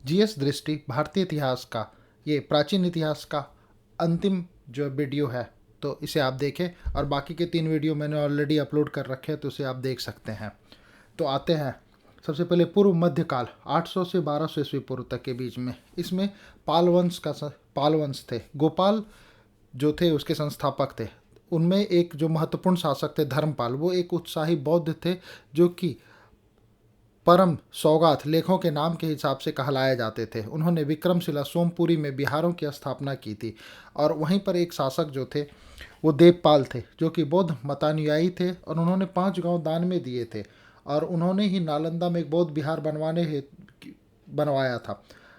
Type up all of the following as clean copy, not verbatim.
GS दृष्टि भारतीय इतिहास का, ये प्राचीन इतिहास का अंतिम जो वीडियो है, तो इसे आप देखें। और बाकी के 3 वीडियो मैंने ऑलरेडी अपलोड कर रखे हैं, तो उसे आप देख सकते हैं। तो आते हैं सबसे पहले पूर्व मध्यकाल 800 से 1200 ईस्वी पूर्व तक के बीच में। इसमें पाल वंश थे। गोपाल जो थे उसके संस्थापक थे। उनमें एक जो महत्वपूर्ण शासक थे धर्मपाल, वो एक उत्साही बौद्ध थे जो कि परम सौगात लेखों के नाम के हिसाब से कहलाए जाते थे। उन्होंने विक्रमशिला सोमपुरी में बिहारों की स्थापना की थी। और वहीं पर एक शासक जो थे वो देवपाल थे, जो कि बौद्ध मतानुयायी थे, और उन्होंने 5 गांव दान में दिए थे। और उन्होंने ही नालंदा में एक बौद्ध विहार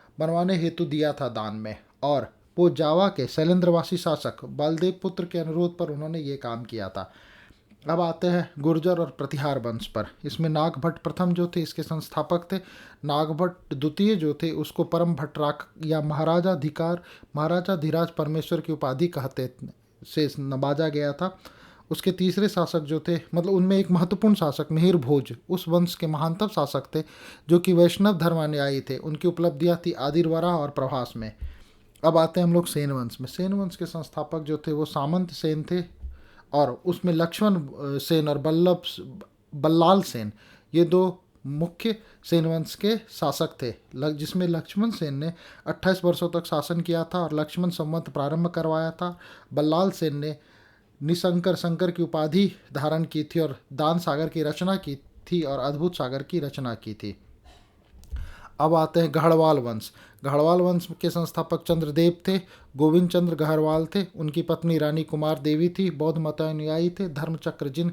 बनवाने हेतु दिया था दान में। और वो जावा के शैलेंद्रवासी शासक बलदेव पुत्र के अनुरोध पर उन्होंने ये काम किया था। अब आते हैं गुर्जर और प्रतिहार वंश पर। इसमें नागभट्ट प्रथम जो थे इसके संस्थापक थे। नागभट्ट द्वितीय जो थे उसको परम भट्टराक या महाराजा धीराज परमेश्वर की उपाधि कहते से नवाजा गया था। उसके तीसरे शासक जो थे, मतलब उनमें एक महत्वपूर्ण शासक मिहिर भोज उस वंश के महानतम शासक थे, जो कि वैष्णव धर्मानुयायी थे। उनकी उपलब्धियां थी आदिरवरा और प्रभास में। अब आते हैं हम लोग सेन वंश में। सेन वंश के संस्थापक जो थे वो सामंत सेन थे, और उसमें लक्ष्मण सेन और बल्लाल सेन, ये 2 मुख्य सेन वंश के शासक थे। जिसमें लक्ष्मण सेन ने 28 वर्षों तक शासन किया था और लक्ष्मण संवत प्रारंभ करवाया था। बल्लाल सेन ने निशंकर शंकर की उपाधि धारण की थी और दान सागर की रचना की थी और अद्भुत सागर की रचना की थी। अब आते हैं गढ़वाल वंश। गढ़वाल वंश के संस्थापक चंद्रदेव थे। गोविंद चंद्र गढ़वाल थे। उनकी पत्नी रानी कुमार देवी थी। बौद्ध मतानुयायी थे। धर्मचक्र जिन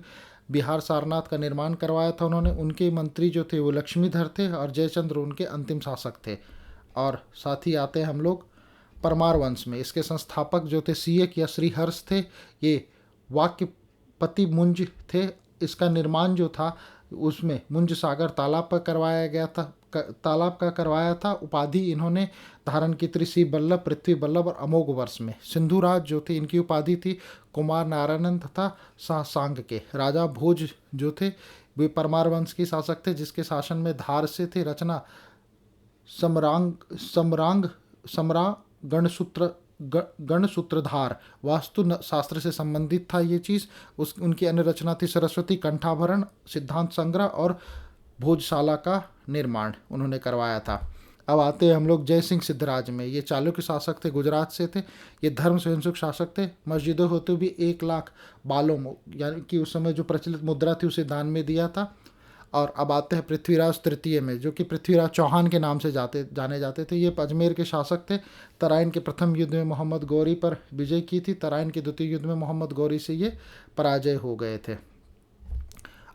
बिहार सारनाथ का निर्माण करवाया था उन्होंने। उनके मंत्री जो थे वो लक्ष्मीधर थे और जयचंद्र उनके अंतिम शासक थे। और साथ ही आते हैं हम लोग परमार वंश में। इसके संस्थापक जो थे सीयक या श्रीहर्ष थे। ये वाक्यपति मुंज थे। इसका निर्माण जो था उसमें मुंज सागर तालाब पर करवाया था। उपाधि इन्होंने धारण की थी श्री बल्लभ, पृथ्वी बल्लभ और अमोघ वर्ष में। सिंधुराज जो थे इनकी उपाधि थी कुमार नारायण तथा सांग के। राजा भोज जो थे वे परमार वंश के शासक थे, जिसके शासन में धार से थे। रचना समरा गणसूत्रधार वास्तु शास्त्र से संबंधित था ये चीज़। उनकी अन्य रचना थी सरस्वती कंठाभरण, सिद्धांत संग्रह और भोजशाला का निर्माण उन्होंने करवाया था। अब आते हैं हम लोग जय सिंह सिद्धराज में। ये चालुक्य शासक थे, गुजरात से थे। ये धर्म सहिंसक शासक थे। मस्जिदों होते भी 1 लाख बालों, यानी कि उस समय जो प्रचलित मुद्रा थी उसे दान में दिया था। और अब आते हैं पृथ्वीराज तृतीय में, जो कि पृथ्वीराज चौहान के नाम से जाने जाते थे। ये अजमेर के शासक थे। तराइन के प्रथम युद्ध में मोहम्मद गौरी पर विजय की थी। तराइन के द्वितीय युद्ध में मोहम्मद गौरी से ये पराजय हो गए थे।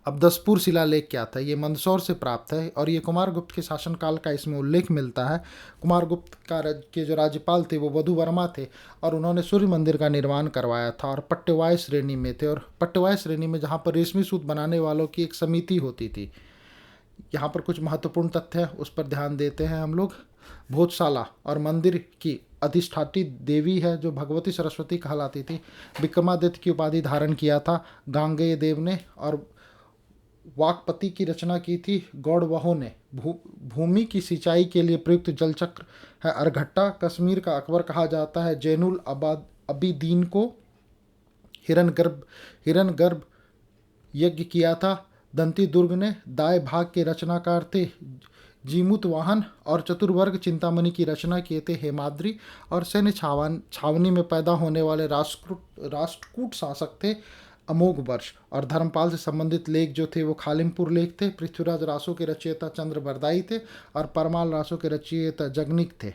अब दसपुर शिलालेख क्या था? ये मंदसौर से प्राप्त है और ये कुमारगुप्त के शासनकाल का इसमें उल्लेख मिलता है। कुमारगुप्त के जो राज्यपाल थे वो वधु वर्मा थे और उन्होंने सूर्य मंदिर का निर्माण करवाया था और पट्टवाय श्रेणी में थे। और पट्टवाय श्रेणी में जहाँ पर रेशमी सूत बनाने वालों की एक समिति होती थी। यहाँ पर कुछ महत्वपूर्ण तथ्य है, उस पर ध्यान देते हैं हम लोग। भोजशाला और मंदिर की अधिष्ठात्री देवी है जो भगवती सरस्वती कहलाती थी। विक्रमादित्य की उपाधि धारण किया था गांगेय देव ने। और वाकपति की रचना की थी गौड़वाहों ने। भूमि की सिंचाई के लिए प्रयुक्त जलचक्र है अरघट्टा। कश्मीर का अकबर कहा जाता है जैनुल अबिदीन को। हिरन गर्भ यज्ञ किया था दंती दुर्ग ने। दाय भाग के रचनाकार थे जीमूत वाहन और चतुर्वर्ग चिंतामणि की रचना किए थे हेमाद्री। और सैन्य छावनी में पैदा होने वाले राष्ट्रकूट शासक थे अमोघ वर्ष। और धर्मपाल से संबंधित लेख जो थे वो खालिमपुर लेख थे। पृथ्वीराज रासो के रचयिता चंद्रबरदाई थे और परमाल रासो के रचयिता जगनिक थे।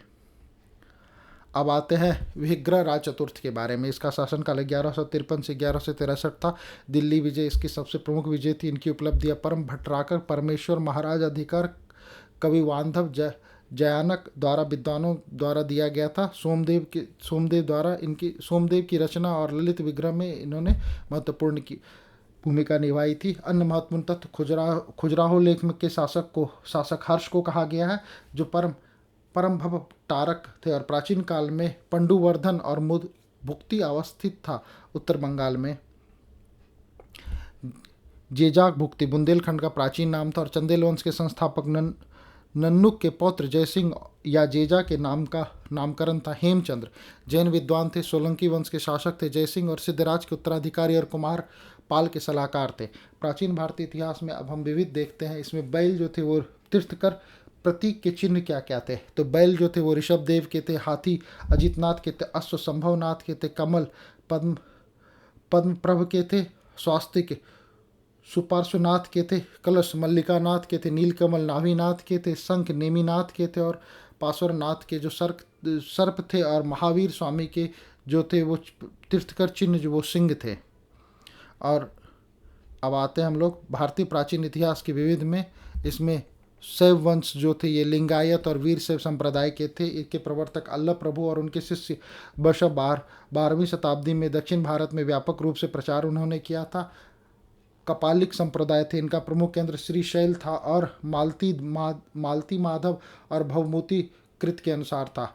अब आते हैं विग्रह राज चतुर्थ के बारे में। इसका शासनकाल 1153 से 1163 था। दिल्ली विजय इसकी सबसे प्रमुख विजय थी। इनकी उपलब्धियां परम भट्टराकर, परमेश्वर, महाराज अधिकार, कवि वांधव, जयानक द्वारा विद्वानों द्वारा दिया गया था। सोमदेव की रचना और ललित विग्रह में इन्होंने महत्वपूर्ण की भूमिका निभाई थी। अन्य महत्वपूर्ण तथ्य खुजराहो लेख में के शासक हर्ष को कहा गया है, जो परम भव तारक थे और प्राचीन काल में पंडुवर्धन और मुद भुक्ति अवस्थित था उत्तर बंगाल में। जेजाक भुक्ति बुंदेलखंड का प्राचीन नाम था और चंदेल वंश के संस्थापक नन्नुक के पौत्र जयसिंह या जेजा के नामकरण था हेमचंद्र। जैन विद्वान थे, सोलंकी वंश के शासक थे। जयसिंह और सिद्धराज के उत्तराधिकारी और कुमार पाल के सलाहकार थे। प्राचीन भारतीय इतिहास में अब हम विविध देखते हैं। इसमें बैल जो थे वो तीर्थकर प्रतीक के चिन्ह क्या क्या थे, तो बैल जो थे वो ऋषभ देव के थे, हाथी अजितनाथ के थे, अश्व संभवनाथ के थे, कमल पद्म पद्मप्रभ के थे, स्वास्तिक सुपार्श्वनाथ के थे, कलश मल्लिकानाथ के थे, नीलकमल नाभीनाथ के थे, शंख नेमिनाथ के थे और पार्श्वनाथ के जो सर्प थे, और महावीर स्वामी के जो थे वो तीर्थकर चिन्ह जो वो सिंह थे। और अब आते हैं हम लोग भारतीय प्राचीन इतिहास के विविध में। इसमें शैव वंश जो थे ये लिंगायत और वीर शैव संप्रदाय के थे। इनके प्रवर्तक अल्लभ प्रभु और उनके शिष्य बशव 12वीं शताब्दी में दक्षिण भारत में व्यापक रूप से प्रचार उन्होंने किया था। कपालिक संप्रदाय थे, इनका प्रमुख केंद्र श्रीशैल था और मालती माधव और भवमूति कृत के अनुसार था।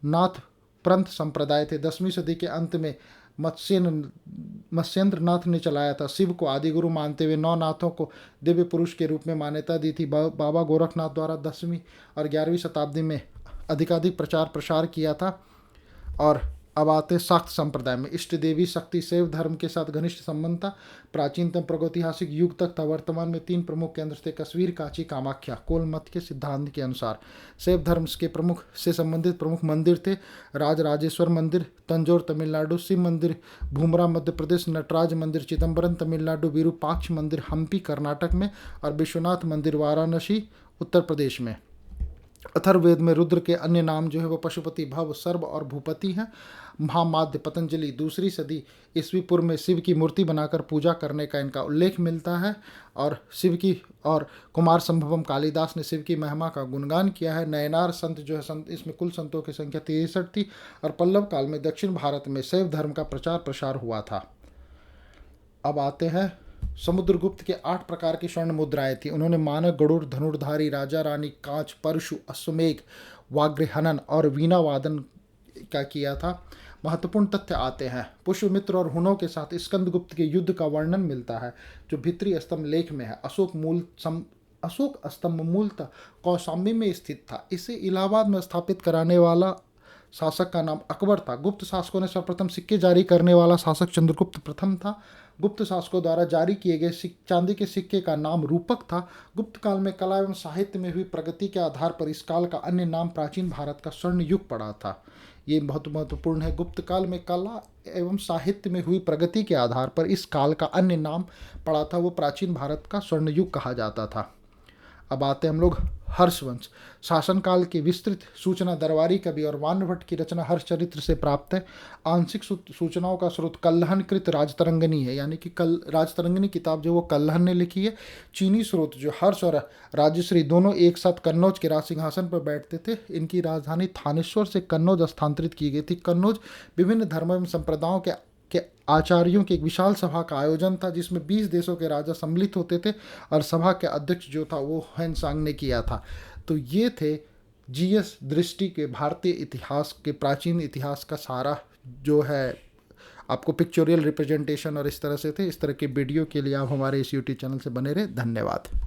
नाथ प्रंथ संप्रदाय थे, 10वीं सदी के अंत में मत्स्येंद्र नाथ ने चलाया था। शिव को आदिगुरु मानते हुए 9 नाथों को दिव्य पुरुष के रूप में मान्यता दी थी। बाबा गोरखनाथ द्वारा 10वीं और 11वीं शताब्दी में अधिकाधिक प्रचार प्रसार किया था। और अब आते शाक्त संप्रदाय में। इष्ट देवी शक्ति शैव धर्म के साथ घनिष्ठ संबंध था। प्राचीनतम प्रागैतिहासिक युग तक था। वर्तमान में 3 प्रमुख केंद्र थे, कश्मीर, कांची, कामाख्या। कोल मत के सिद्धांत के अनुसार शैव धर्म के प्रमुख से संबंधित प्रमुख मंदिर थे राजराजेश्वर मंदिर तंजौर तमिलनाडु, शिव मंदिर भूमरा मध्य प्रदेश, नटराज मंदिर चिदम्बरम तमिलनाडु, विरूपाक्ष मंदिर हम्पी कर्नाटक में और विश्वनाथ मंदिर वाराणसी उत्तर प्रदेश में। अथर्ववेद में रुद्र के अन्य नाम जो है वो पशुपति, भव, सर्व और भूपति हैं। महामाध्य पतंजलि 2री सदी ईस्वी पूर्व में शिव की मूर्ति बनाकर पूजा करने का इनका उल्लेख मिलता है। और शिव की और कुमार संभवम कालिदास ने शिव की महिमा का गुणगान किया है। नयनार संत जो है संत, इसमें कुल संतों की संख्या 63 थी। और पल्लव काल में दक्षिण भारत में शैव धर्म का प्रचार प्रसार हुआ था। अब आते हैं समुद्रगुप्त के 8 प्रकार की स्वर्ण मुद्राएं थी। उन्होंने मानक, गरुड़, धनुर्धारी, राजा रानी, कांच, परशु, अश्वमेघ, वाग्रहनन और वीणा वादन का किया था। महत्वपूर्ण तथ्य आते हैं। पुष्यमित्र और हुनों के साथ स्कंदगुप्त के युद्ध का वर्णन मिलता है जो भित्री स्तंभ लेख में है। अशोक स्तंभ मूलतः कौशाम्बी में स्थित था। इसे इलाहाबाद में स्थापित कराने वाला शासक का नाम अकबर था। गुप्त शासकों ने सर्वप्रथम सिक्के जारी करने वाला शासक चंद्रगुप्त प्रथम था। गुप्त शासकों द्वारा जारी किए गए चांदी के सिक्के का नाम रूपक था। गुप्त काल में कला एवं साहित्य में हुई प्रगति के आधार पर इस काल का अन्य नाम प्राचीन भारत का स्वर्ण युग पड़ा था। ये बहुत महत्वपूर्ण है। गुप्त काल में कला एवं साहित्य में हुई प्रगति के आधार पर इस काल का अन्य नाम पड़ा था, वो प्राचीन भारत का स्वर्ण युग कहा जाता था। अब आते हैं हम लोग हर्षवंश। शासनकाल की विस्तृत सूचना दरबारी कवि और वानभट्ट की रचना हर्षचरित्र से प्राप्त है। आंशिक सूचनाओं का स्रोत कल्हनकृत राजतरंगिणी है, यानी कि राजतरंगिणी किताब जो वो कल्हन ने लिखी है। चीनी स्रोत जो हर्ष और राजश्री दोनों एक साथ कन्नौज के राज सिंहासन पर बैठते थे। इनकी राजधानी थानेश्वर से कन्नौज स्थानांतरित की गई थी। कन्नौज विभिन्न धर्म एवं संप्रदायों के आचार्यों की एक विशाल सभा का आयोजन था जिसमें 20 देशों के राजा सम्मिलित होते थे और सभा के अध्यक्ष जो था वो ह्वेनसांग ने किया था। तो ये थे जीएस दृष्टि के भारतीय इतिहास के प्राचीन इतिहास का सारा जो है आपको पिक्चोरियल रिप्रेजेंटेशन और इस तरह से थे। इस तरह के वीडियो के लिए आप हमारे इस यूट्यूब चैनल से बने रहे। धन्यवाद।